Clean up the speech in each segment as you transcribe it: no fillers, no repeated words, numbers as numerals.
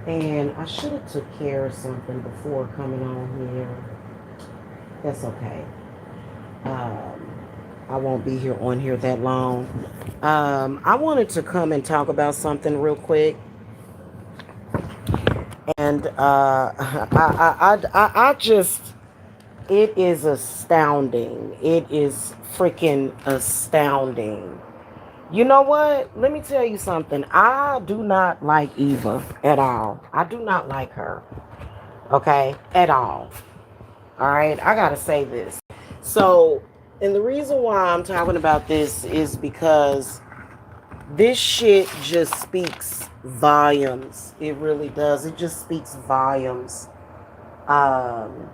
And I should have took care of something before coming on here. That's okay. Um, I won't be here on here that long. I wanted to come and talk about something real quick. And I just, it is astounding. It is freaking astounding. You know what? Let me tell you something. I do not like Eva at all. I do not like her. Okay? At all. All right? I got to say this. So, and the reason why I'm talking about this is because this shit just speaks volumes. It really does. It just speaks volumes. Um,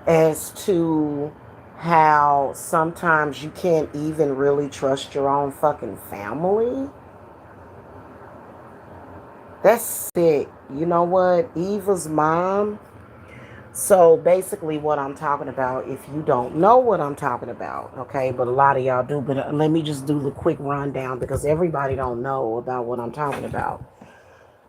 as to how sometimes you can't even really trust your own fucking family. That's sick. You know what? Eva's mom. So basically, what I'm talking about, if you don't know what I'm talking about, okay, but a lot of y'all do, but let me just do the quick rundown because everybody don't know about what I'm talking about.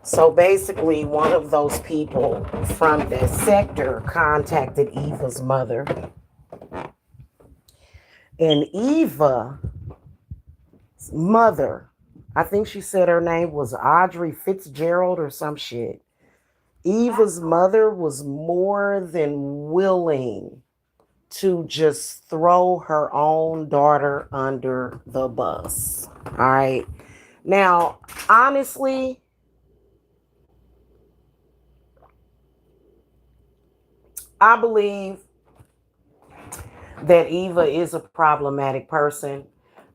So basically, one of those people from that sector contacted Eva's mother, and Eva's mother, I think she said her name was Audrey Fitzgerald or some shit. Eva's mother was more than willing to just throw her own daughter under the bus. All right. Now, honestly, I believe that Eva is a problematic person,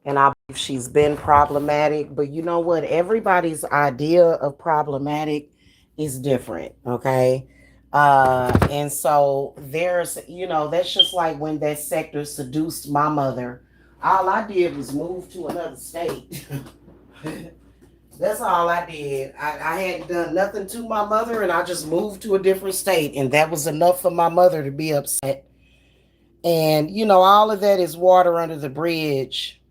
and I believe she's been problematic. But you know what? Everybody's idea of problematic is different, okay? And so there's, that's just like when that sector seduced my mother. All I did was move to another state. That's all I did. I hadn't done nothing to my mother, and I just moved to a different state, and that was enough for my mother to be upset. And all of that is water under the bridge.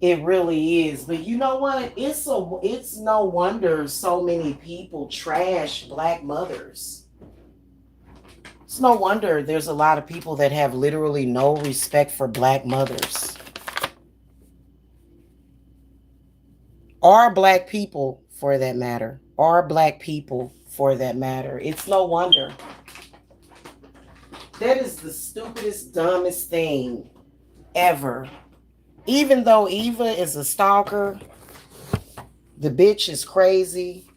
It really is. But you know what? It's no wonder so many people trash black mothers. It's no wonder there's a lot of people that have literally no respect for black mothers or black people for that matter. Or black people for that matter. It's no wonder. That is the stupidest, dumbest thing ever. Even though Eva is a stalker, the bitch is crazy.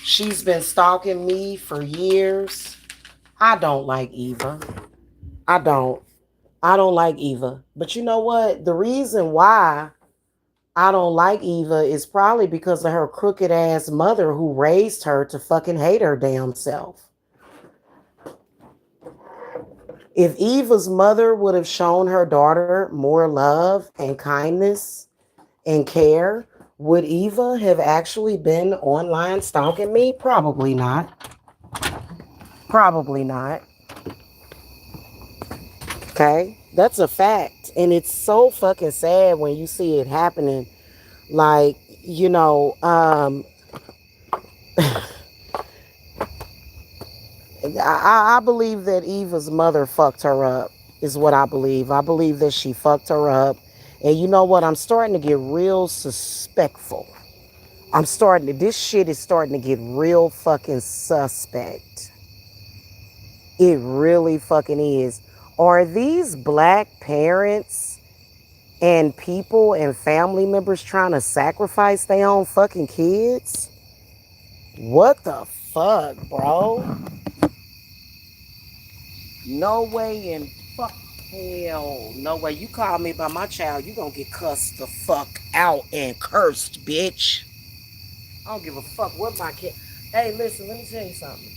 She's been stalking me for years. I don't like Eva. I don't. I don't like Eva. But you know what? The reason why I don't like Eva is probably because of her crooked ass mother who raised her to fucking hate her damn self. If Eva's mother would have shown her daughter more love and kindness and care, would Eva have actually been online stalking me? Probably not. Probably not. Okay? That's a fact. And it's so fucking sad when you see it happening. Like, I believe that Eva's mother fucked her up, is what I believe. I believe that she fucked her up. And you know what? I'm starting to get real suspectful. This shit is starting to get real fucking suspect. It really fucking is. Are these black parents and people and family members trying to sacrifice their own fucking kids? What the fuck, bro? No way in fuck hell. No way. You call me by my child, you gonna get cussed the fuck out and cursed, bitch. I don't give a fuck what my kid. Hey, listen, let me tell you something.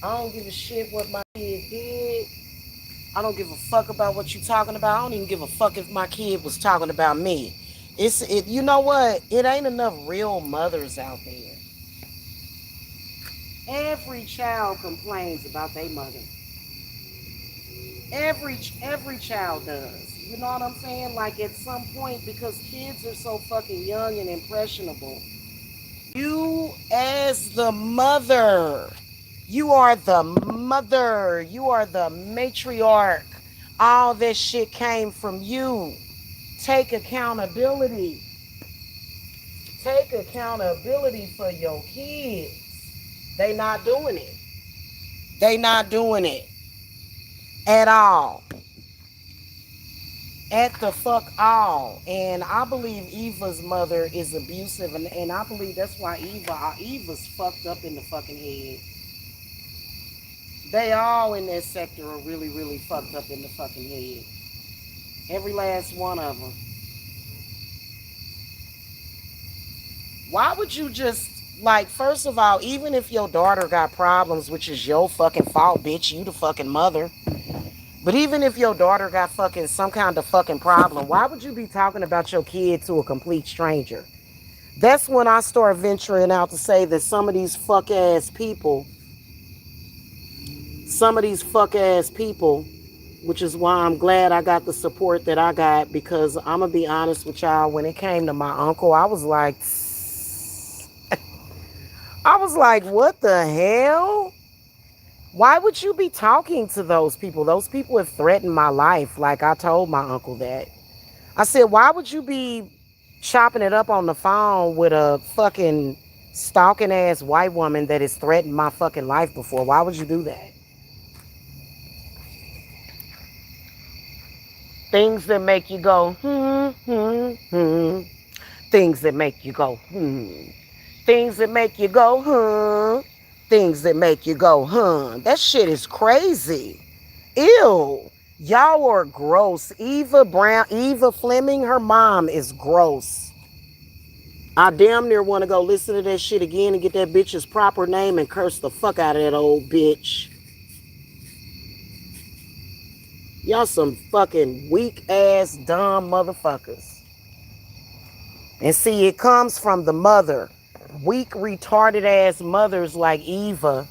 I don't give a shit what my kid did. I don't give a fuck about what you talking about. I don't even give a fuck if my kid was talking about me. You know what? It ain't enough real mothers out there. Every child complains about their mother. Every child does. You know what I'm saying? Like at some point, because kids are so fucking young and impressionable, You as the mother, you are the mother, you are the matriarch. All this shit came from you. Take accountability. Take accountability for your kids. They not doing it. They not doing it at all. At the fuck all. And I believe Eva's mother is abusive, and I believe that's why Eva's fucked up in the fucking head. They all in that sector are really, really fucked up in the fucking head. Every last one of them. Why would you just, like, first of all, even if your daughter got problems, which is your fucking fault, bitch, you the fucking mother. But even if your daughter got fucking some kind of fucking problem, why would you be talking about your kid to a complete stranger? That's when I start venturing out to say that some of these fuck ass people, which is why I'm glad I got the support that I got, because I'm gonna be honest with y'all, when it came to my uncle, I was like, what the hell? Why would you be talking to those people? Those people have threatened my life. Like, I told my uncle that. I said, why would you be chopping it up on the phone with a fucking stalking ass white woman that has threatened my fucking life before? Why would you do that? Things that make you go, Things that make you go, Things that make you go, Things that make you go, That shit is crazy. Ew. Y'all are gross. Eva Fleming, her mom is gross. I damn near want to go listen to that shit again and get that bitch's proper name and curse the fuck out of that old bitch. Y'all some fucking weak ass dumb motherfuckers. And see, it comes from the mother. Weak, retarded ass mothers like Eva,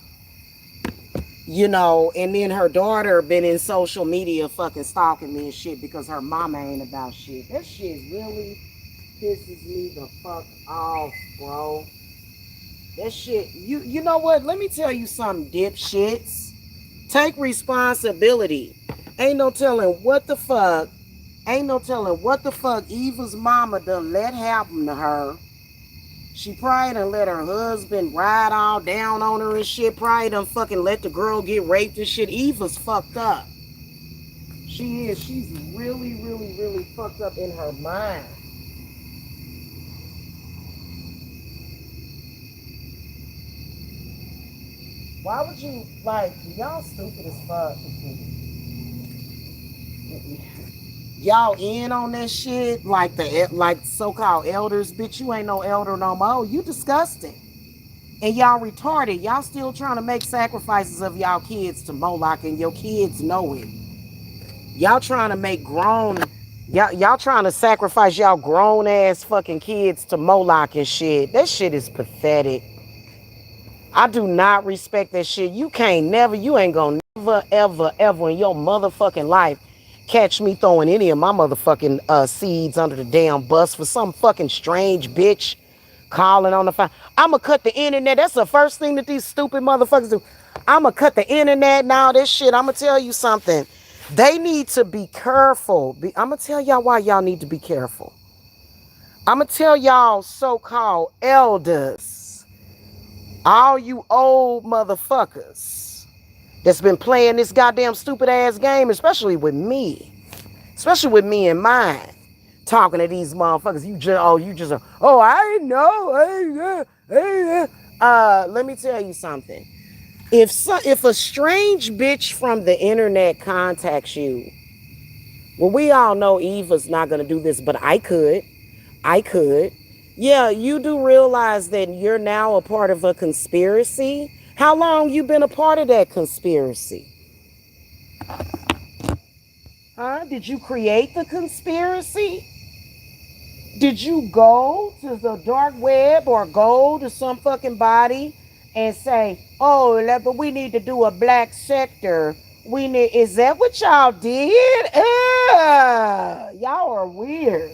and then her daughter been in social media fucking stalking me and shit because her mama ain't about shit. That shit really pisses me the fuck off, bro. That shit, you know what? Let me tell you something, dipshits. Take responsibility. Ain't no telling what the fuck Eva's mama done let happen to her. She probably done let her husband ride all down on her and shit. Probably done fucking let the girl get raped and shit. Eva's fucked up. She is. She's really, really, really fucked up in her mind. Why would you, like, y'all stupid as fuck. Y'all in on that shit like so-called elders. Bitch, you ain't no elder no more. You disgusting. And y'all retarded. Y'all still trying to make sacrifices of y'all kids to Moloch, and your kids know it. Y'all trying to make y'all trying to sacrifice y'all grown ass fucking kids to Moloch and shit. That shit is pathetic. I do not respect that shit. You ain't gonna never, ever, ever in your motherfucking life catch me throwing any of my motherfucking seeds under the damn bus for some fucking strange bitch calling on the phone. I'ma cut the internet. That's the first thing that these stupid motherfuckers do. I'ma cut the internet and all this shit. I'ma tell you something. They need to be careful. I'ma tell y'all why y'all need to be careful. I'ma tell y'all so-called elders, all you old motherfuckers that's been playing this goddamn stupid ass game, especially with me and mine, talking to these motherfuckers. I know. Let me tell you something. If a strange bitch from the internet contacts you, well, we all know Eva's not gonna do this, but I could. Yeah, you do realize that you're now a part of a conspiracy? How long you been a part of that conspiracy? Huh? Did you create the conspiracy? Did you go to the dark web or go to some fucking body and say, oh, but we need to do a black sector? Is that what y'all did? Y'all are weird.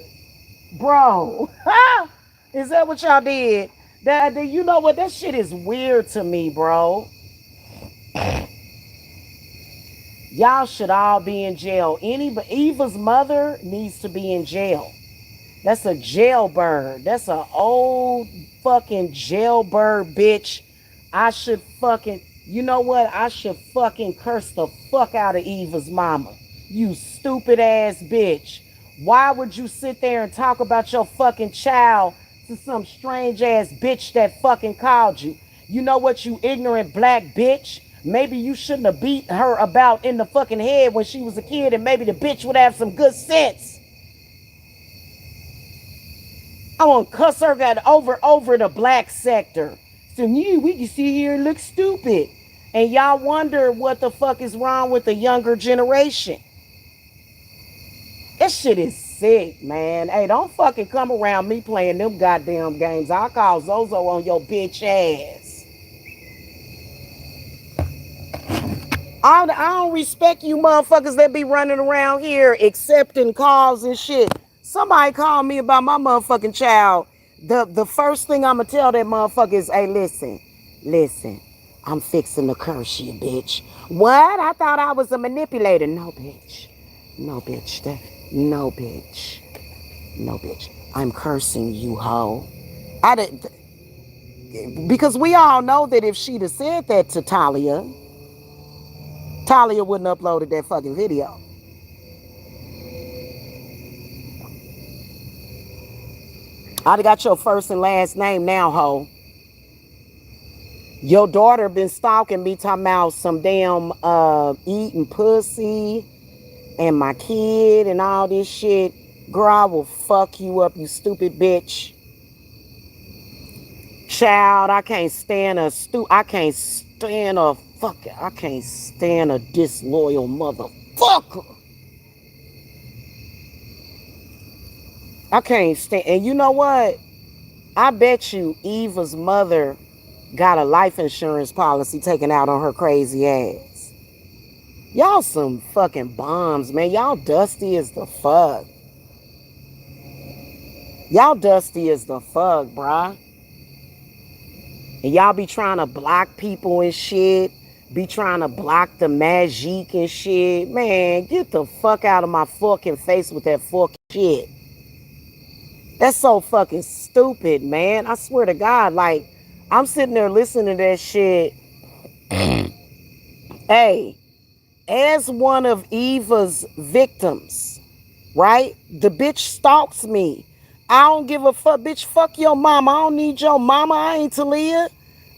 Bro, is that what y'all did? You know what? That shit is weird to me, bro. Y'all should all be in jail. Eva's mother needs to be in jail. That's a jailbird. That's an old fucking jailbird bitch. I should fucking, you know what? I should fucking curse the fuck out of Eva's mama. You stupid ass bitch. Why would you sit there and talk about your fucking child to some strange ass bitch that fucking called you? You know what, you ignorant black bitch? Maybe you shouldn't have beat her about in the fucking head when she was a kid, and maybe the bitch would have some good sense. I want to cuss her that over the black sector. So we can sit here and look stupid. And y'all wonder what the fuck is wrong with the younger generation. That shit is sick, man. Hey, don't fucking come around me playing them goddamn games. I'll call Zozo on your bitch ass. I don't respect you motherfuckers that be running around here accepting calls and shit. Somebody called me about my motherfucking child. The first thing I'ma tell that motherfucker is, hey, listen, I'm fixing to curse you, bitch. What? I thought I was a manipulator. No, bitch. No, bitch. No, bitch. No, bitch. I'm cursing you, hoe. I did, because we all know that if she'd have said that to Talia wouldn't have uploaded that fucking video. I got your first and last name now, ho. Your daughter been stalking me, talking about some damn eating pussy and my kid and all this shit. Girl, I will fuck you up, you stupid bitch. Child, I can't stand a disloyal motherfucker. I can't stand, and you know what? I bet you Eva's mother got a life insurance policy taken out on her crazy ass. Y'all some fucking bombs, man. Y'all dusty as the fuck. Y'all dusty as the fuck, bruh. And y'all be trying to block people and shit. Be trying to block the magic and shit. Man, get the fuck out of my fucking face with that fucking shit. That's so fucking stupid, man. I swear to God, like, I'm sitting there listening to that shit. Hey, as one of Eva's victims, right? The bitch stalks me. I don't give a fuck, bitch. Fuck your mama. I don't need your mama. I ain't Talia.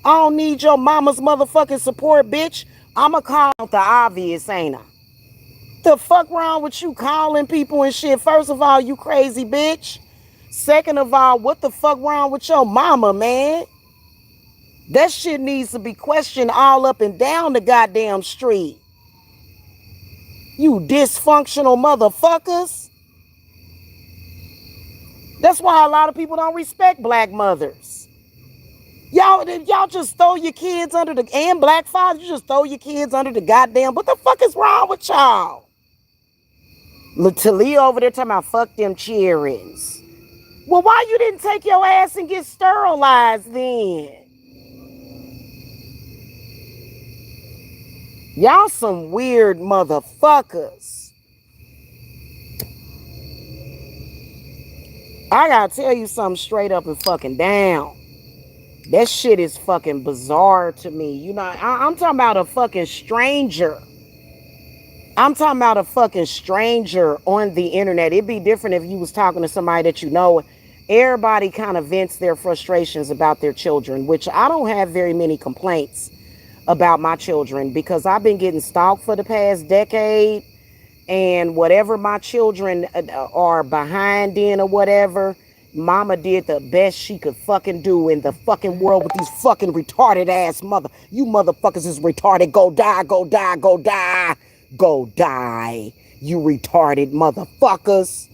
I don't need your mama's motherfucking support, bitch. I'ma call out the obvious, ain't I? The fuck wrong with you calling people and shit? First of all, you crazy bitch. Second of all, what the fuck wrong with your mama, man? That shit needs to be questioned all up and down the goddamn street. You dysfunctional motherfuckers. That's why a lot of people don't respect black mothers. Y'all just throw your kids under the, and black fathers, you just throw your kids under the goddamn, what the fuck is wrong with y'all? Talia over there talking about fuck them cheerings. Well, why you didn't take your ass and get sterilized then? Y'all some weird motherfuckers. I gotta tell you something straight up and fucking down. That shit is fucking bizarre to me. You know, I'm talking about a fucking stranger. I'm talking about a fucking stranger on the internet. It'd be different if you was talking to somebody that you know. Everybody kind of vents their frustrations about their children, which I don't have very many complaints about my children because I've been getting stalked for the past decade, and whatever my children are behind in or whatever, mama did the best she could fucking do in the fucking world with these fucking retarded ass you motherfuckers is retarded. Go die, go die, go die, go die, you retarded motherfuckers.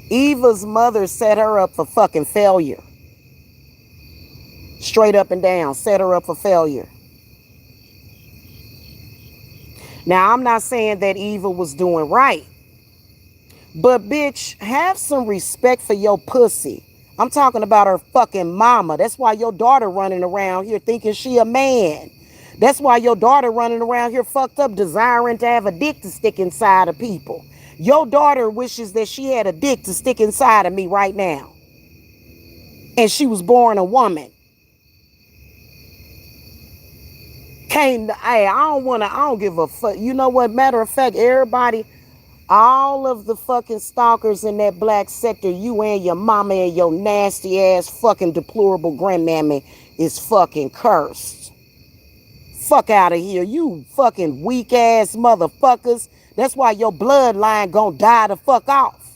Eva's mother set her up for fucking failure. Straight up and down, set her up for failure. Now, I'm not saying that Eva was doing right, but bitch, have some respect for your pussy. I'm talking about her fucking mama. That's why your daughter running around here thinking she a man. That's why your daughter running around here fucked up desiring to have a dick to stick inside of people. Your daughter wishes that she had a dick to stick inside of me right now. And she was born a woman. Can't, hey, I don't give a fuck. You know what? Matter of fact, everybody, all of the fucking stalkers in that black sector, you and your mama and your nasty ass fucking deplorable grandmammy is fucking cursed. Fuck out of here, you fucking weak ass motherfuckers. That's why your bloodline gonna die the fuck off.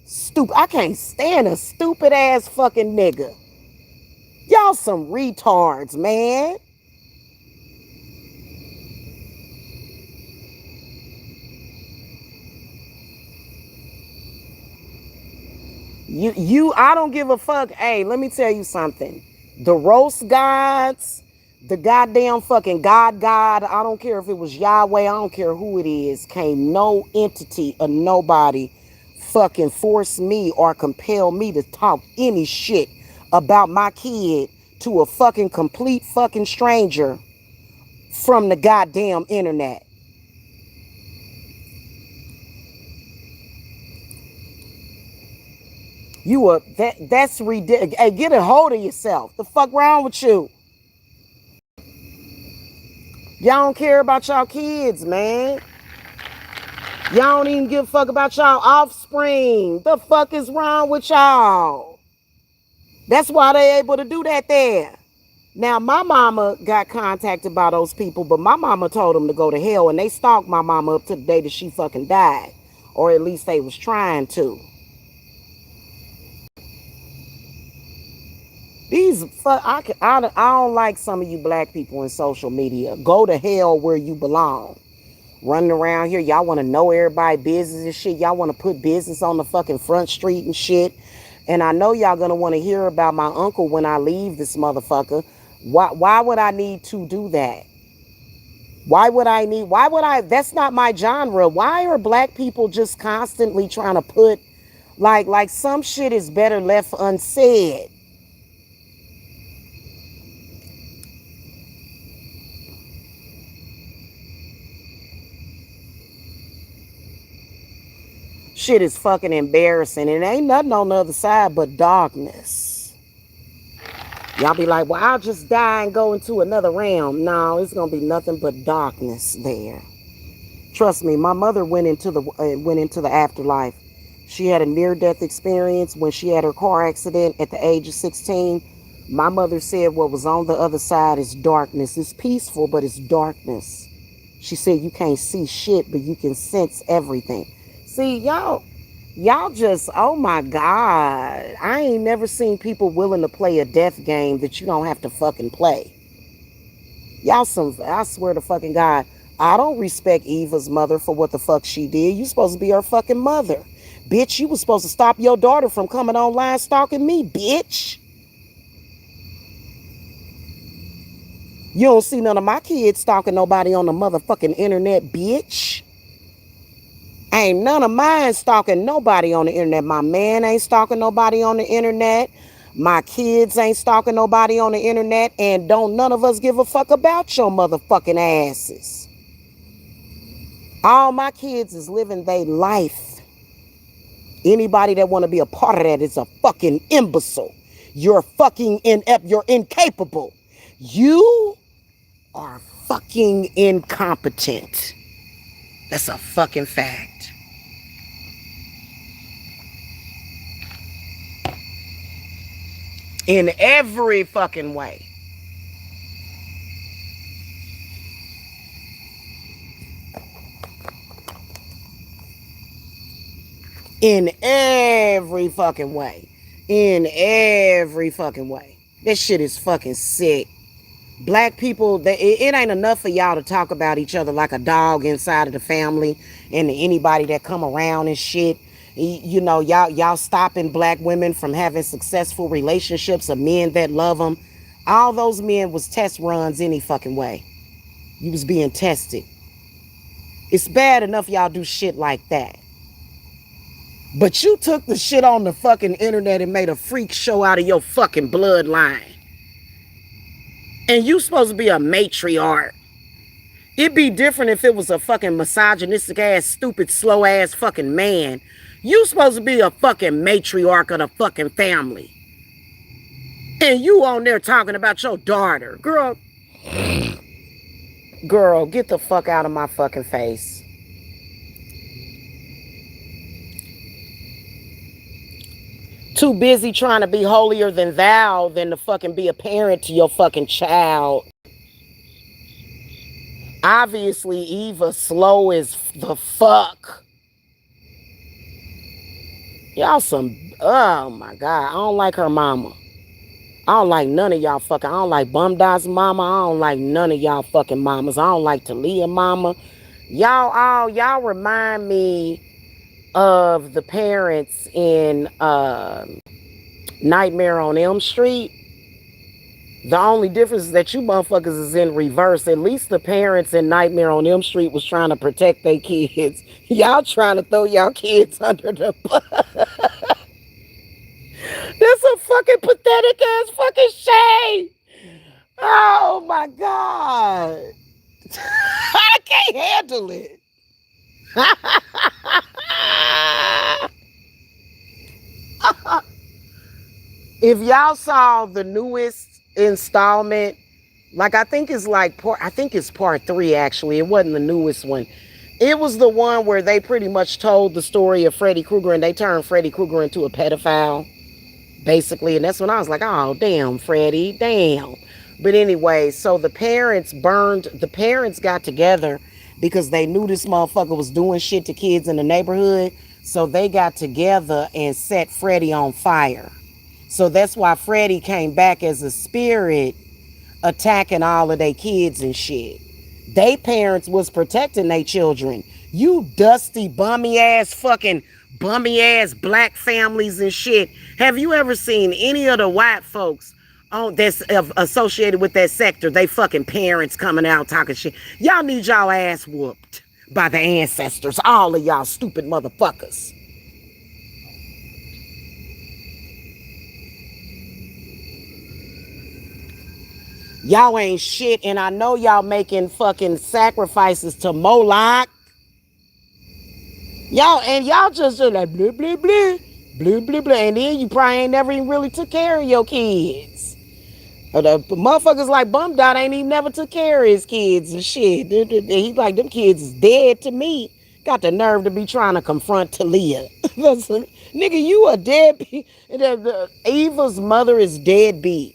Stupid. I can't stand a stupid ass fucking nigga. Y'all some retards, man. I don't give a fuck. Hey, let me tell you something. The roast gods, the goddamn fucking God, I don't care if it was Yahweh, I don't care who it is, can't no entity or nobody fucking force me or compel me to talk any shit about my kid to a fucking complete fucking stranger from the goddamn internet. That's ridiculous. Hey, get a hold of yourself. The fuck wrong with you? Y'all don't care about y'all kids, man. Y'all don't even give a fuck about y'all offspring. The fuck is wrong with y'all? That's why they able to do that there. Now, my mama got contacted by those people, but my mama told them to go to hell, and they stalked my mama up to the day that she fucking died. Or at least they was trying to. I don't like some of you black people in social media. Go to hell where you belong. Running around here, y'all want to know everybody business and shit. Y'all want to put business on the fucking front street and shit. And I know y'all gonna want to hear about my uncle when I leave this motherfucker. Why would I need to do that? Why would I, that's not my genre. Why are black people just constantly trying to put, like some shit is better left unsaid? Shit is fucking embarrassing. And ain't nothing on the other side but darkness. Y'all be like, well, I'll just die and go into another realm. No, it's gonna be nothing but darkness there. Trust me, my mother went into the afterlife. She had a near-death experience when she had her car accident at the age of 16. My mother said what was on the other side is darkness. It's peaceful, but it's darkness. She said you can't see shit, but you can sense everything. See, y'all just, oh my God. I ain't never seen people willing to play a death game that you don't have to fucking play. I swear to fucking God, I don't respect Eva's mother for what the fuck she did. You supposed to be her fucking mother. Bitch, you was supposed to stop your daughter from coming online stalking me, bitch. You don't see none of my kids stalking nobody on the motherfucking internet, bitch. Ain't none of mine stalking nobody on the internet. My man ain't stalking nobody on the internet. My kids ain't stalking nobody on the internet. And don't none of us give a fuck about your motherfucking asses. All my kids is living their life. Anybody that want to be a part of that is a fucking imbecile. You're fucking you're incapable. You are fucking incompetent. That's a fucking fact. In every fucking way. In every fucking way. In every fucking way. This shit is fucking sick. Black people, it ain't enough for y'all to talk about each other like a dog inside of the family and anybody that come around and shit. You know, y'all stopping black women from having successful relationships of men that love them. All those men was test runs any fucking way. You was being tested. It's bad enough y'all do shit like that. But you took the shit on the fucking internet and made a freak show out of your fucking bloodline. And you supposed to be a matriarch. It'd be different if it was a fucking misogynistic ass, stupid, slow ass fucking man. You supposed to be a fucking matriarch of the fucking family. And you on there talking about your daughter. Girl, get the fuck out of my fucking face. Too busy trying to be holier than thou than to fucking be a parent to your fucking child. Obviously, Eva slow as the fuck. Y'all some, oh my God. I don't like her mama. I don't like none of y'all fucking, I don't like Bum Dot's mama. I don't like none of y'all fucking mamas. I don't like Talia mama. Y'all remind me of the parents in Nightmare on Elm Street. The only difference is that you motherfuckers is in reverse. At least the parents in Nightmare on Elm Street was trying to protect their kids. Y'all trying to throw y'all kids under the bus. That's a fucking pathetic ass fucking shame. Oh my God. I can't handle it. If y'all saw the newest installment, like I think it's part 3 actually. It wasn't the newest one. It was the one where they pretty much told the story of Freddy Krueger and they turned Freddy Krueger into a pedophile, basically. And that's when I was like, oh, damn, Freddy, damn. But anyway, so the parents got together because they knew this motherfucker was doing shit to kids in the neighborhood. So they got together and set Freddy on fire. So that's why Freddy came back as a spirit attacking all of their kids and shit. They parents was protecting their children. You dusty, bummy ass black families and shit. Have you ever seen any of the white folks that's associated with that sector? They fucking parents coming out talking shit. Y'all need y'all ass whooped by the ancestors. All of y'all stupid motherfuckers. Y'all ain't shit, and I know y'all making fucking sacrifices to Moloch. Y'all just like blah, blah, blah, blah, blah, blah. And then you probably ain't never even really took care of your kids. Or the motherfuckers like Bum Dot ain't even never took care of his kids and shit. He's like, them kids is dead to me. Got the nerve to be trying to confront Talia. Nigga, you a deadbeat. Eva's mother is deadbeat.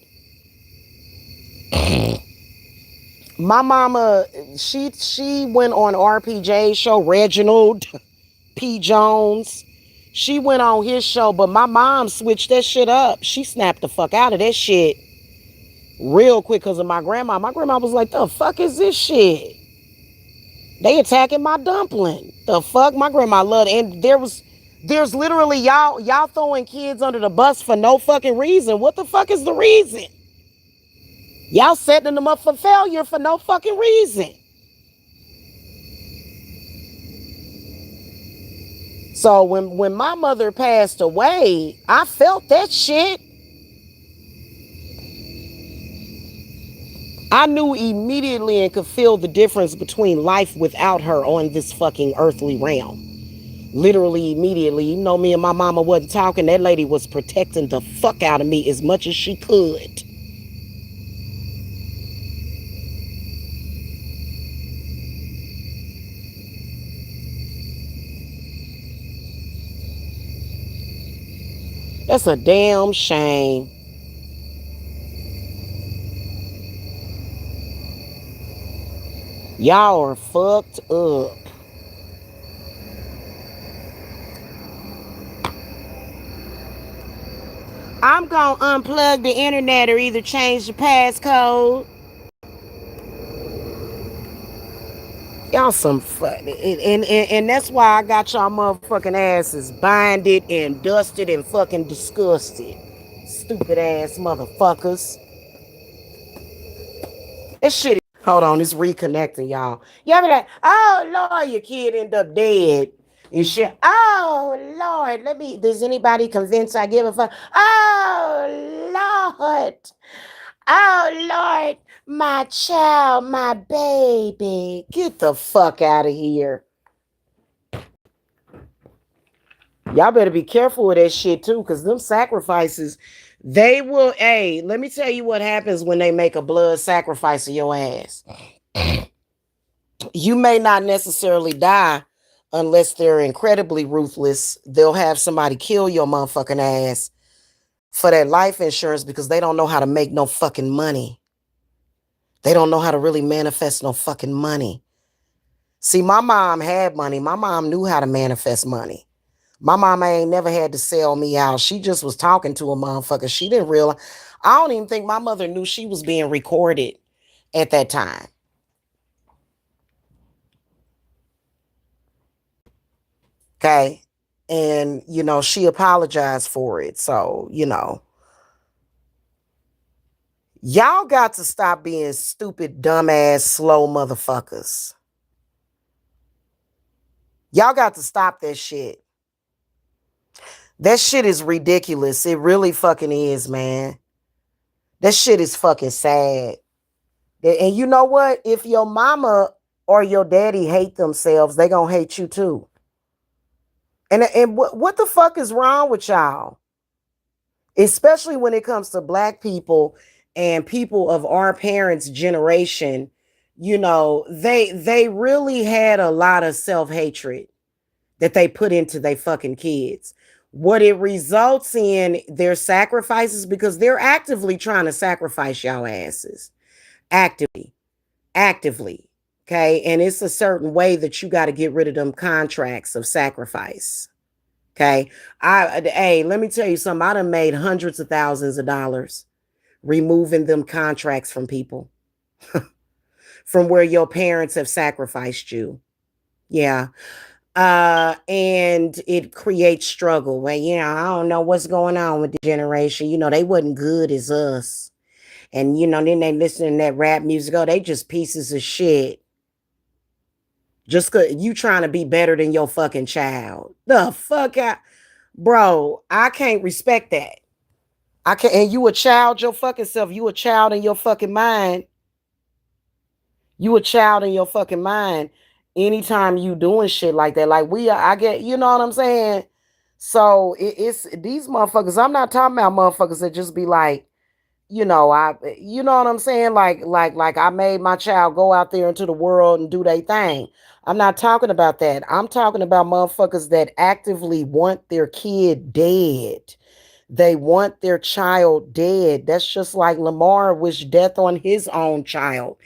My mama, she went on RPJ show, Reginald P. Jones. She went on his show, but my mom switched that shit up. She snapped the fuck out of that shit real quick because of my grandma. My grandma was like, the fuck is this shit? They attacking my dumpling. The fuck? My grandma loved it. And there's literally y'all throwing kids under the bus for no fucking reason. What the fuck is the reason? Y'all setting them up for failure for no fucking reason. So when my mother passed away, I felt that shit. I knew immediately and could feel the difference between life without her on this fucking earthly realm. Literally immediately. You know, me and my mama wasn't talking. That lady was protecting the fuck out of me as much as she could. That's a damn shame. Y'all are fucked up. I'm gonna unplug the internet or either change the passcode. Y'all some fun. And that's why I got y'all motherfucking asses binded and dusted and fucking disgusted. Stupid ass motherfuckers. This shit Hold on, it's reconnecting, y'all. Y'all be like, oh Lord, your kid end up dead. And shit. Oh Lord, does anybody convinced I give a fuck? Oh Lord. Oh Lord, my child, my baby. Get the fuck out of here. Y'all better be careful with that shit too, because them sacrifices, they will, hey, let me tell you what happens when they make a blood sacrifice of your ass. You may not necessarily die unless they're incredibly ruthless. They'll have somebody kill your motherfucking ass for that life insurance because they don't know how to make no fucking money. They don't know how to really manifest no fucking money. See, my mom had money. My mom knew how to manifest money. My mama ain't never had to sell me out. She just was talking to a motherfucker. She didn't realize. I don't even think my mother knew she was being recorded at that time. Okay. And, she apologized for it. So, y'all got to stop being stupid, dumbass, slow motherfuckers. Y'all got to stop that shit. That shit is ridiculous. It really fucking is, man. That shit is fucking sad. And you know what? If your mama or your daddy hate themselves, they gonna hate you too. And what the fuck is wrong with y'all? Especially when it comes to black people and people of our parents' generation, they really had a lot of self-hatred that they put into their fucking kids. What it results in their sacrifices, because they're actively trying to sacrifice y'all asses. Actively. Okay. And it's a certain way that you got to get rid of them contracts of sacrifice. Okay. Hey, let me tell you something. I done made hundreds of thousands of dollars removing them contracts from people from where your parents have sacrificed you. Yeah. And it creates struggle. Well, I don't know what's going on with the generation. They wasn't good as us. And then they listen to that rap music. Oh, they just pieces of shit. Just cause you trying to be better than your fucking child. The fuck out. Bro, I can't respect that. I can't. And you a child your fucking self. You a child in your fucking mind. You a child in your fucking mind. Anytime you doing shit like that, like we are, I get, you know what I'm saying? So it's these motherfuckers. I'm not talking about motherfuckers that just be like, you know what I'm saying? Like I made my child go out there into the world and do their thing. I'm not talking about that. I'm talking about motherfuckers that actively want their kid dead. They want their child dead. That's just like Lamar wished death on his own child.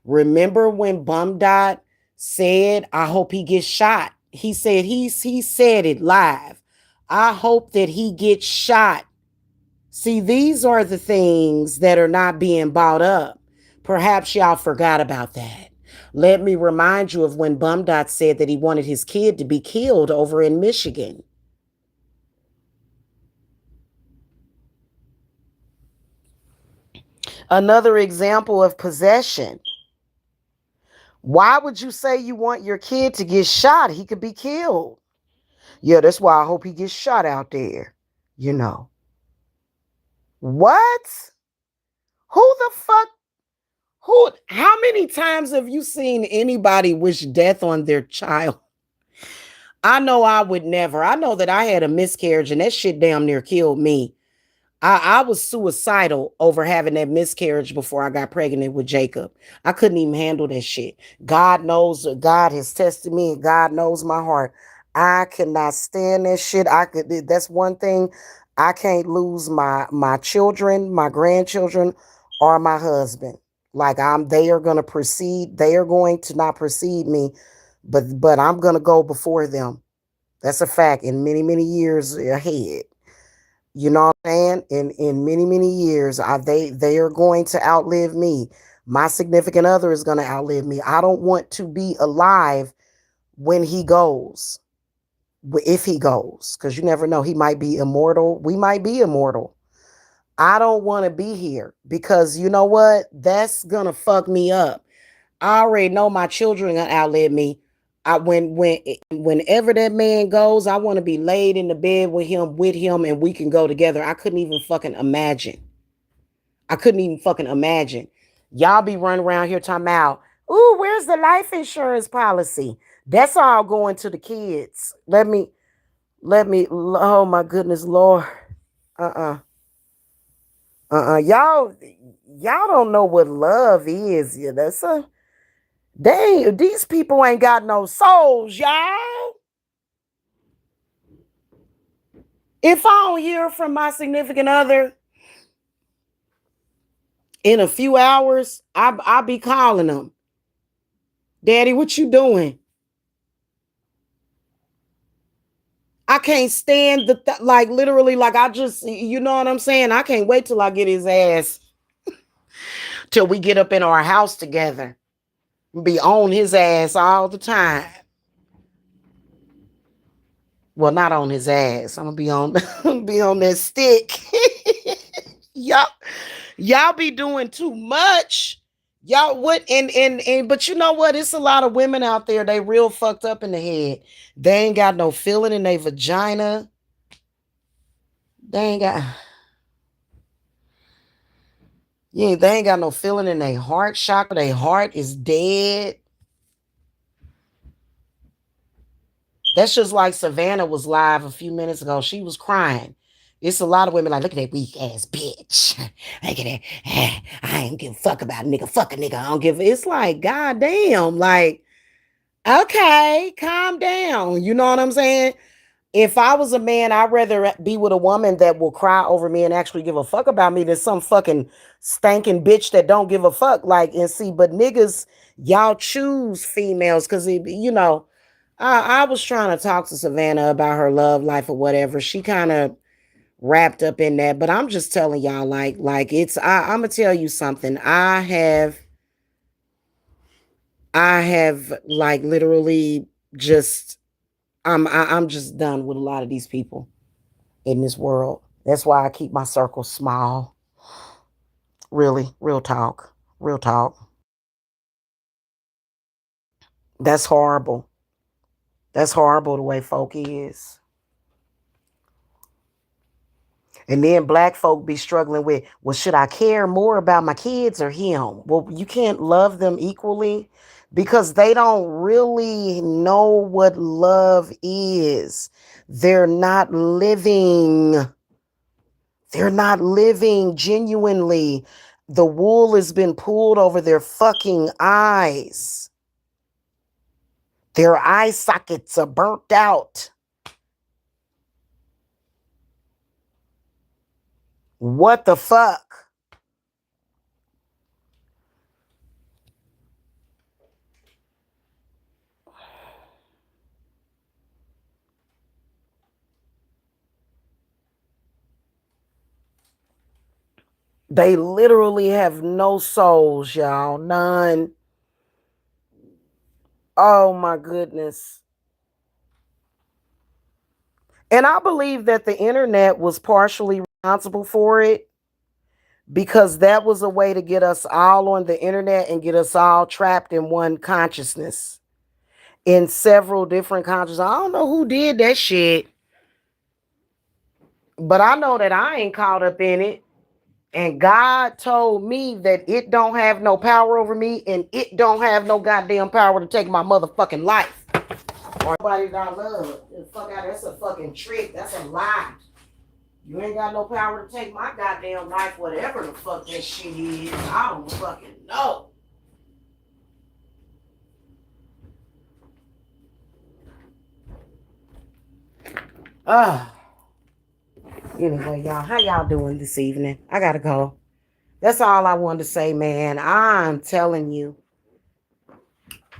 Remember when Bum Dot said, I hope he gets shot? He said he said it live. I hope that he gets shot. See, these are the things that are not being bought up. Perhaps y'all forgot about that. Let me remind you of when Bum Dot said that he wanted his kid to be killed over in Michigan. Another example of possession. Why would you say you want your kid to get shot? He could be killed. Yeah, that's why I hope he gets shot out there. You know. What? Who the fuck? How many times have you seen anybody wish death on their child? I know I would never. I know that I had a miscarriage and that shit damn near killed me. I was suicidal over having that miscarriage before I got pregnant with Jacob. I couldn't even handle that shit. God knows, God has tested me. God knows my heart. I cannot stand that shit. That's one thing. I can't lose my children, my grandchildren, or my husband. Like they are gonna proceed. They are going to not precede me, but I'm gonna go before them. That's a fact. In many many years ahead. You know what I'm saying? In many many years, they are going to outlive me. My significant other is going to outlive me. I don't want to be alive when he goes, if he goes, because you never know. He might be immortal. We might be immortal. I don't want to be here because you know what? That's gonna fuck me up. I already know my children gonna outlive me. Whenever that man goes, I want to be laid in the bed with him, and we can go together. I couldn't even fucking imagine. I couldn't even fucking imagine. Y'all be running around here talking about, ooh, where's the life insurance policy? That's all going to the kids. Oh my goodness, Lord. Uh-uh. Y'all don't know what love is. Yeah, that's a dang, these people ain't got no souls, y'all. If I don't hear from my significant other in a few hours, I'll be calling them. Daddy, what you doing? I can't stand like literally, like I just, you know what I'm saying? I can't wait till I get his ass, till we get up in our house together. Be on his ass all the time. Well, not on his ass. I'm gonna be on be on that stick. y'all, y'all be doing too much. Y'all what and but you know what? It's a lot of women out there, they real fucked up in the head. They ain't got no feeling in their vagina. They ain't got Yeah, they ain't got no feeling in their heart chakra. Their heart is dead. That's just like Savannah was live a few minutes ago. She was crying. It's a lot of women like, look at that weak ass bitch. Look at that. I ain't give a fuck about a nigga. Fuck a nigga. I don't give It's like, goddamn. Like, okay, calm down. You know what I'm saying? If I was a man, I'd rather be with a woman that will cry over me and actually give a fuck about me than some fucking stanking bitch that don't give a fuck. Like, and see, but niggas, y'all choose females because, you know, I was trying to talk to Savannah about her love life or whatever. She kind of wrapped up in that, but I'm just telling y'all, I'm gonna tell you something. I have like literally just, I'm just done with a lot of these people in this world. That's why I keep my circle small. Really, real talk, real talk. That's horrible. That's horrible the way folk is. And then black folk be struggling with, well, should I care more about my kids or him? Well, you can't love them equally because they don't really know what love is. They're not living. They're not living genuinely. The wool has been pulled over their fucking eyes. Their eye sockets are burnt out. What the fuck? They literally have no souls, y'all. None. Oh my goodness. And I believe that the internet was partially responsible for it because that was a way to get us all on the internet and get us all trapped in one consciousness, in several different consciousness. I don't know who did that shit, but I know that I ain't caught up in it. And God told me that it don't have no power over me and it don't have no goddamn power to take my motherfucking life. Or nobody that I love. Fuck out, that's a fucking trick. That's a lie. You ain't got no power to take my goddamn life, whatever the fuck that shit is. I don't fucking know. Uh, anyway, y'all, how y'all doing this evening? I gotta go. That's all I wanted to say, man. I'm telling you.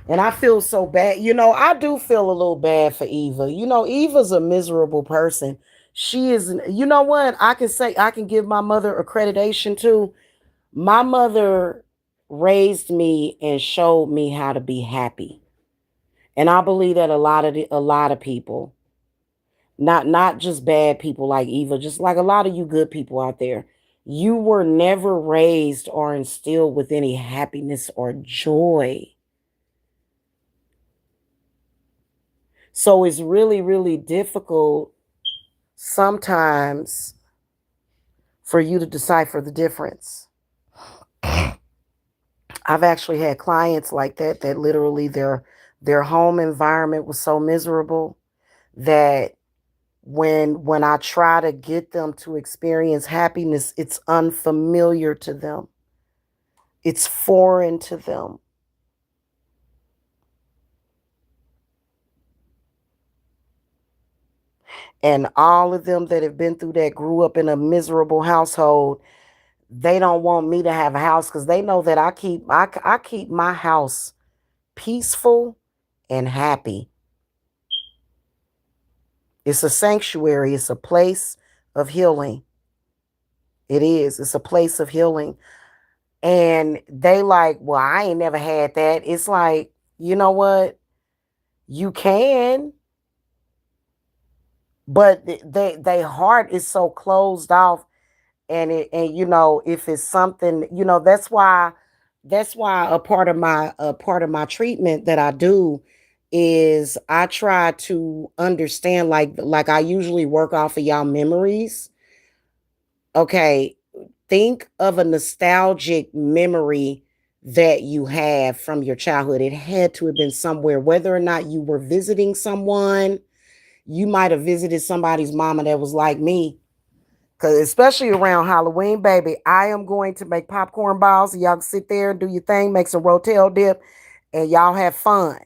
And I feel so bad. You know, I do feel a little bad for Eva. You know, Eva's a miserable person. She is, you know what? I can say, I can give my mother accreditation to. My mother raised me and showed me how to be happy. And I believe that a lot of people, not just bad people like Eva, just like a lot of you good people out there, you were never raised or instilled with any happiness or joy. So it's really, really difficult sometimes for you to decipher the difference. I've actually had clients like that, that literally their home environment was so miserable that when I try to get them to experience happiness, it's unfamiliar to them. It's foreign to them. And all of them that have been through that grew up in a miserable household. They don't want me to have a house because they know that I keep my house peaceful and happy. It's a sanctuary. It's a place of healing. It is. It's a place of healing. And they like, well, I ain't never had that. It's like, you know what? You can, but they heart is so closed off. And if it's something, that's why a part of my treatment that I do is I try to understand, like I usually work off of y'all memories. Okay, think of a nostalgic memory that you have from your childhood. It had to have been somewhere, whether or not you were visiting someone. You might have visited somebody's mama that was like me. Cause especially around Halloween, baby, I am going to make popcorn balls. Y'all can sit there and do your thing, make some rotel dip, and y'all have fun.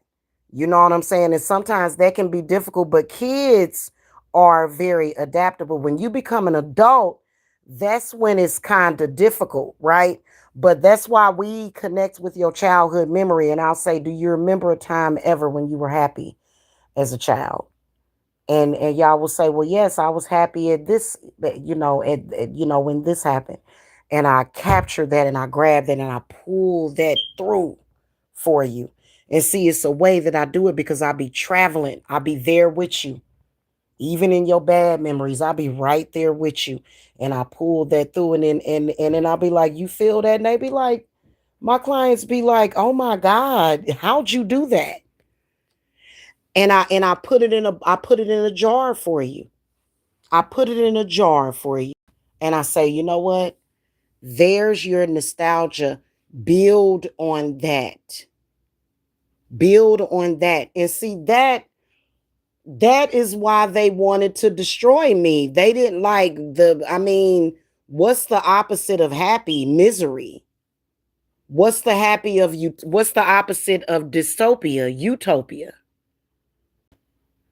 You know what I'm saying? And sometimes that can be difficult, but kids are very adaptable. When you become an adult, that's when it's kind of difficult, right? But that's why we connect with your childhood memory. And I'll say, do you remember a time ever when you were happy as a child? And y'all will say, well, yes, I was happy at this, when this happened. And I capture that and I grab that and I pull that through for you. And see, it's a way that I do it because I'll be traveling. I'll be there with you. Even in your bad memories, I'll be right there with you. And I pull that through and then I'll be like, you feel that? And they be like, my clients be like, oh my God, how'd you do that? And I put it in a jar for you. I put it in a jar for you. And I say, you know what? There's your nostalgia. Build on that. Build on that. And see that is why they wanted to destroy me. They didn't like what's the opposite of happy? Misery. What's the opposite of dystopia? Utopia.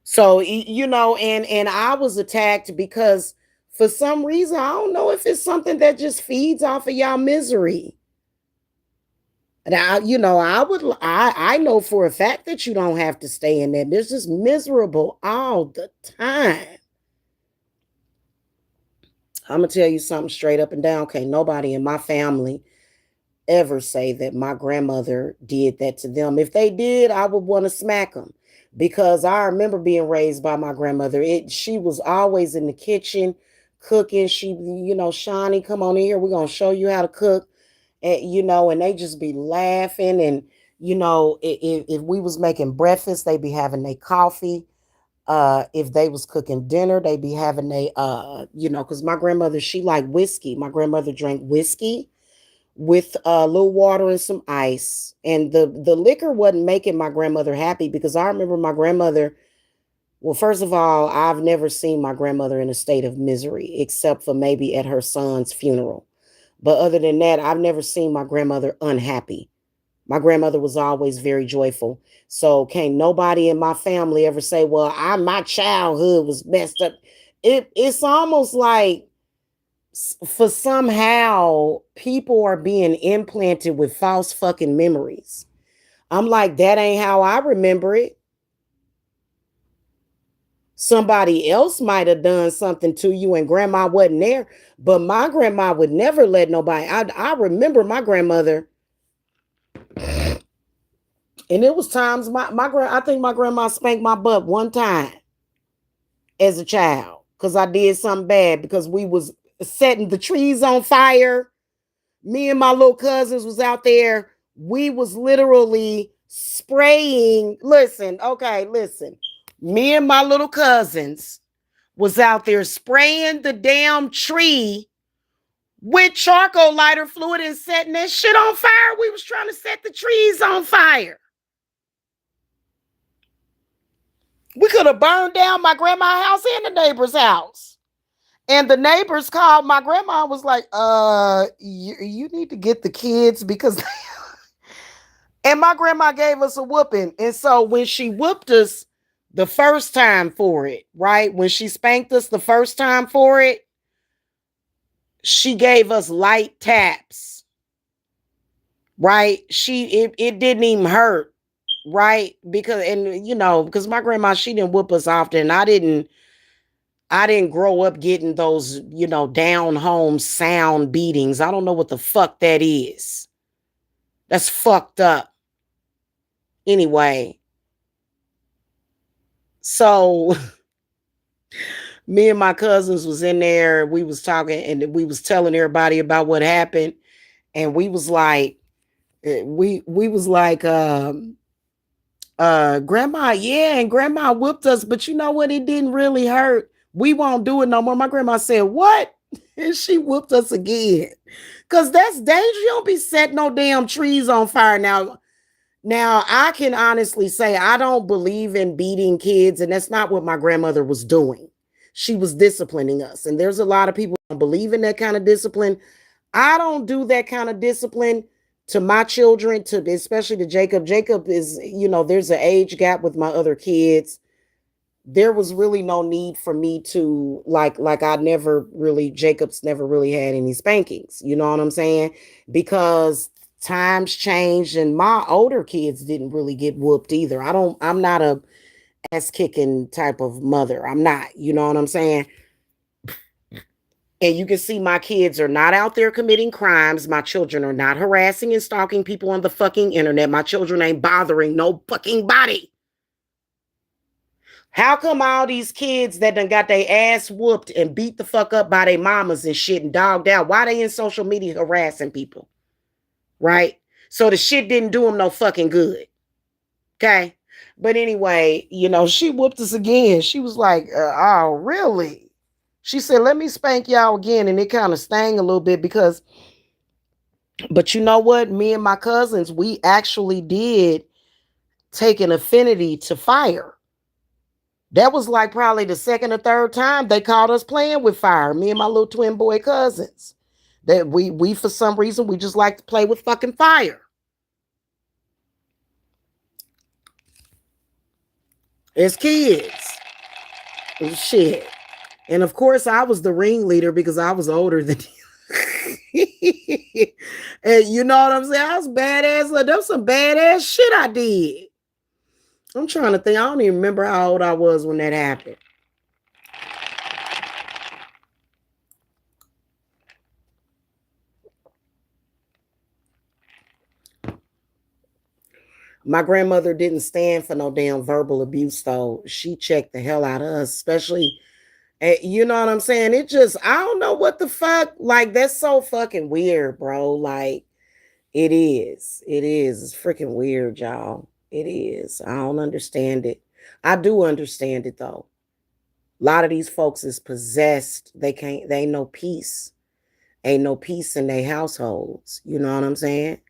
So and I was attacked because for some reason I don't know if it's something that just feeds off of y'all misery. And I know for a fact that you don't have to stay in there. It's just miserable all the time. I'm gonna tell you something straight up and down. Can't nobody in my family ever say that my grandmother did that to them. If they did, I would want to smack them because I remember being raised by my grandmother. She was always in the kitchen cooking. She, Shawnee, come on in here. We're gonna show you how to cook. And they just be laughing. And if we was making breakfast, they be having their coffee. If they was cooking dinner, they be having because my grandmother, she liked whiskey. My grandmother drank whiskey with a little water and some ice. And the liquor wasn't making my grandmother happy because I remember my grandmother. Well, first of all, I've never seen my grandmother in a state of misery except for maybe at her son's funeral. But other than that, I've never seen my grandmother unhappy. My grandmother was always very joyful. So can't nobody in my family ever say, well, my childhood was messed up. It's almost like for somehow people are being implanted with false fucking memories. I'm like, that ain't how I remember it. Somebody else might have done something to you and grandma wasn't there, but my grandma would never let nobody. I remember my grandmother, and it was times I think my grandma spanked my butt one time as a child because I did something bad because we was setting the trees on fire. Me and my little cousins was out there. We was literally spraying. Listen, okay, listen. Me and my little cousins was out there spraying the damn tree with charcoal lighter fluid and setting that shit on fire. We was trying to set the trees on fire. We could have burned down my grandma's house and the neighbor's house. And the neighbors called my grandma, was like, you need to get the kids because and my grandma gave us a whooping. And so when she whooped us the first time for it, right? When she spanked us the first time for it, she gave us light taps, right? It didn't even hurt, right? Because, and you know, because my grandma, she didn't whoop us often. I didn't grow up getting those, you know, down home sound beatings. I don't know what the fuck that is. That's fucked up. Anyway, so me and my cousins was in there. We was talking and we was telling everybody about what happened. And we was like, we was like, grandma, yeah, and grandma whooped us, but you know what? It didn't really hurt. We won't do it no more. My grandma said, what? And she whooped us again. Cause that's dangerous. You don't be setting no damn trees on fire. Now I can honestly say I don't believe in beating kids, and that's not what my grandmother was doing. She was disciplining us. And there's a lot of people who don't believe in that kind of discipline. I don't do that kind of discipline to my children, to especially to Jacob. Jacob is, you know, there's an age gap with my other kids. There was really no need for me to Jacob's never really had any spankings. You know what I'm saying? Because times changed and my older kids didn't really get whooped either. I'm not a ass kicking type of mother. I'm not, you know what I'm saying? And you can see my kids are not out there committing crimes. My children are not harassing and stalking people on the fucking internet. My children ain't bothering no fucking body. How come all these kids that done got their ass whooped and beat the fuck up by their mamas and shit and dogged out, why they in social media harassing people? Right? So the shit didn't do them no fucking good. Okay? But anyway, you know, she whooped us again. She was like, oh, really? She said, let me spank y'all again. And it kind of stung a little bit because, but you know what? Me and my cousins, we actually did take an affinity to fire. That was like probably the second or third time they caught us playing with fire. Me and my little twin boy cousins. That we for some reason, we just like to play with fucking fire. As kids. Shit. And of course, I was the ringleader because I was older than and you know what I'm saying? I was badass. Like, there was some badass shit I did. I'm trying to think. I don't even remember how old I was when that happened. My grandmother didn't stand for no damn verbal abuse, though. She checked the hell out of us, especially, you know what I'm saying? It just, I don't know what the fuck. Like, that's so fucking weird, bro. Like, it is. It is. It's freaking weird, y'all. It is. I don't understand it. I do understand it, though. A lot of these folks is possessed. They ain't no peace. Ain't no peace in their households. You know what I'm saying?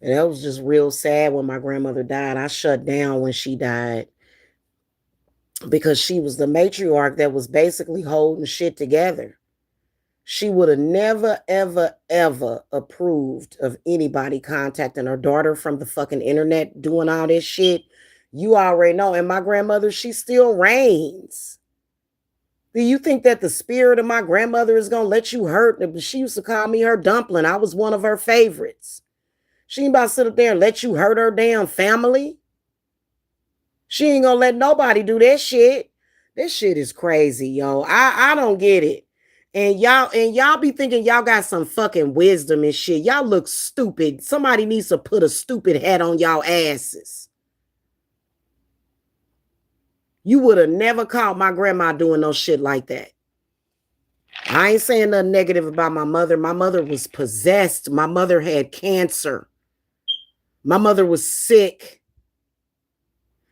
And that was just real sad when my grandmother died. I shut down when she died because she was the matriarch that was basically holding shit together. She would have never, ever, ever approved of anybody contacting her daughter from the fucking internet doing all this shit. You already know. And my grandmother, she still reigns. Do you think that the spirit of my grandmother is going to let you hurt? She used to call me her dumpling. I was one of her favorites. She ain't about to sit up there and let you hurt her damn family. She ain't gonna let nobody do that shit. This shit is crazy, yo. I don't get it. And y'all be thinking y'all got some fucking wisdom and shit. Y'all look stupid. Somebody needs to put a stupid hat on y'all asses. You would have never caught my grandma doing no shit like that. I ain't saying nothing negative about my mother. My mother was possessed. My mother had cancer. My mother was sick.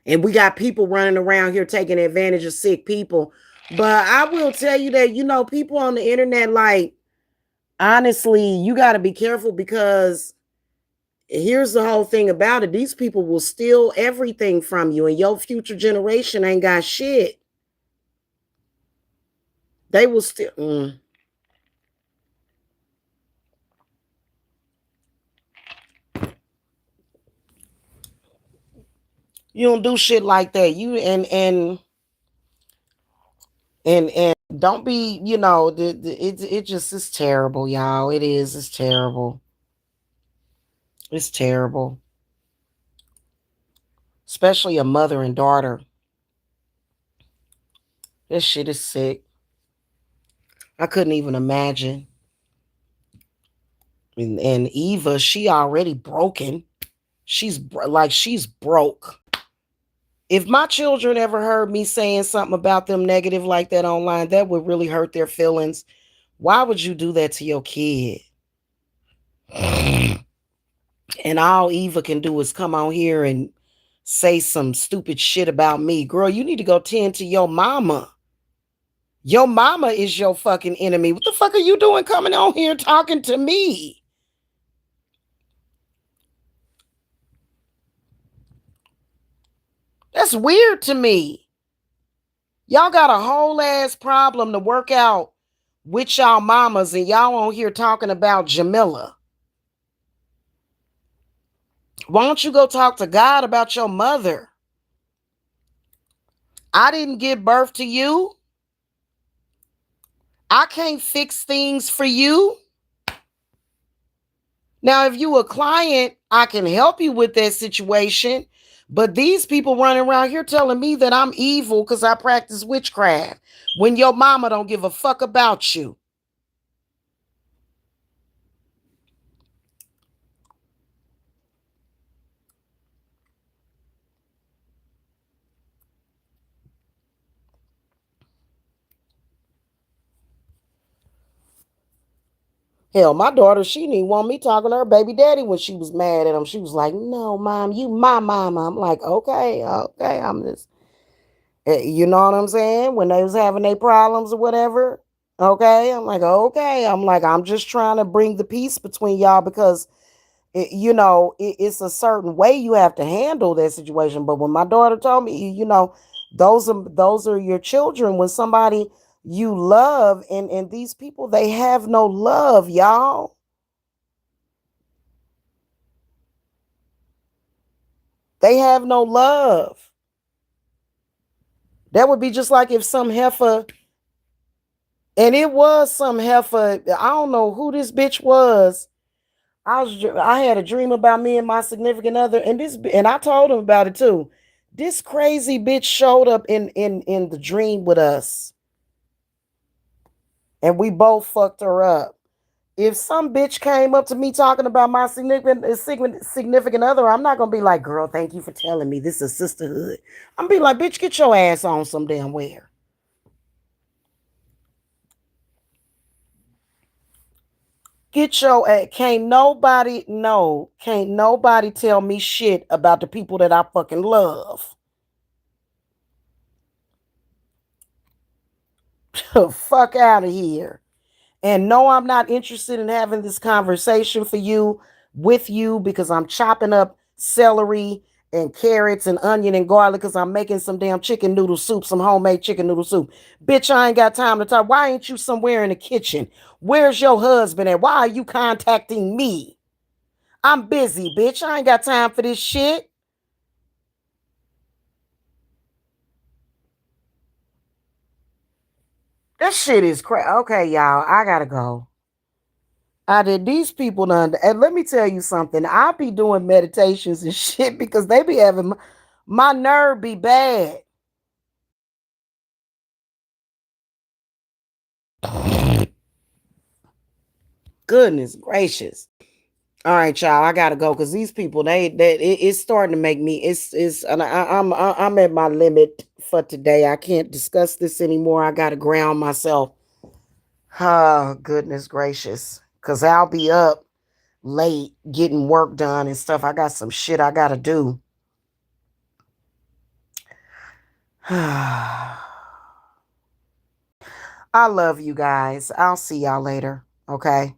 And we got people running around here taking advantage of sick people. But I will tell you that, people on the internet, like, honestly, you got to be careful because here's the whole thing about it. These people will steal everything from you, and your future generation ain't got shit. They will steal. You don't do shit like that. You and don't be, it just is terrible, y'all. It is. It's terrible. It's terrible. Especially a mother and daughter. This shit is sick. I couldn't even imagine. And Eva, she already broken. She's broke. If my children ever heard me saying something about them negative like that online, that would really hurt their feelings. Why would you do that to your kid? And all Eva can do is come on here and say some stupid shit about me. Girl, you need to go tend to your mama. Your mama is your fucking enemy. What the fuck are you doing coming on here talking to me? That's weird to me. Y'all got a whole ass problem to work out with y'all mamas, and y'all on here talking about Jamila. Why don't you go talk to God about your mother? I didn't give birth to you. I can't fix things for you. Now, if you a client, I can help you with that situation. But these people running around here telling me that I'm evil because I practice witchcraft when your mama don't give a fuck about you. Hell, my daughter, she didn't want me talking to her baby daddy when she was mad at him. She was like, "No, mom, you my mama." I'm like, okay, I'm just, you know what I'm saying? When they was having their problems or whatever, okay, I'm like, okay, I'm just trying to bring the peace between y'all because, it's a certain way you have to handle that situation. But when my daughter told me, those are your children. When somebody you love, and these people, they have no love, y'all. They have no love. That would be just like if some heifer, and it was some heifer, I don't know who this bitch was. I had a dream about me and my significant other, and I told him about it too. This crazy bitch showed up in the dream with us, and we both fucked her up. If some bitch came up to me talking about my significant other, I'm not gonna be like, "Girl, thank you for telling me. This is sisterhood." I'm gonna be like, "Bitch, get your ass on some damn where." Get your ass. Can't nobody tell me shit about the people that I fucking love. Fuck out of here. And no, I'm not interested in having this conversation with you because I'm chopping up celery and carrots and onion and garlic because I'm making some damn chicken noodle soup, some homemade chicken noodle soup. Bitch, I ain't got time to talk. Why ain't you somewhere in the kitchen? Where's your husband at? Why are you contacting me? I'm busy, bitch. I ain't got time for this shit. This shit is crazy. Okay, y'all, I gotta go. I did these people done, and let me tell you something. I be doing meditations and shit because they be having my nerve be bad. Goodness gracious. All right, y'all. I gotta go because these people, it's starting to make me. And I'm at my limit for today. I can't discuss this anymore. I gotta ground myself. Oh, goodness gracious, because I'll be up late getting work done and stuff. I got some shit I gotta do. I love you guys. I'll see y'all later. Okay.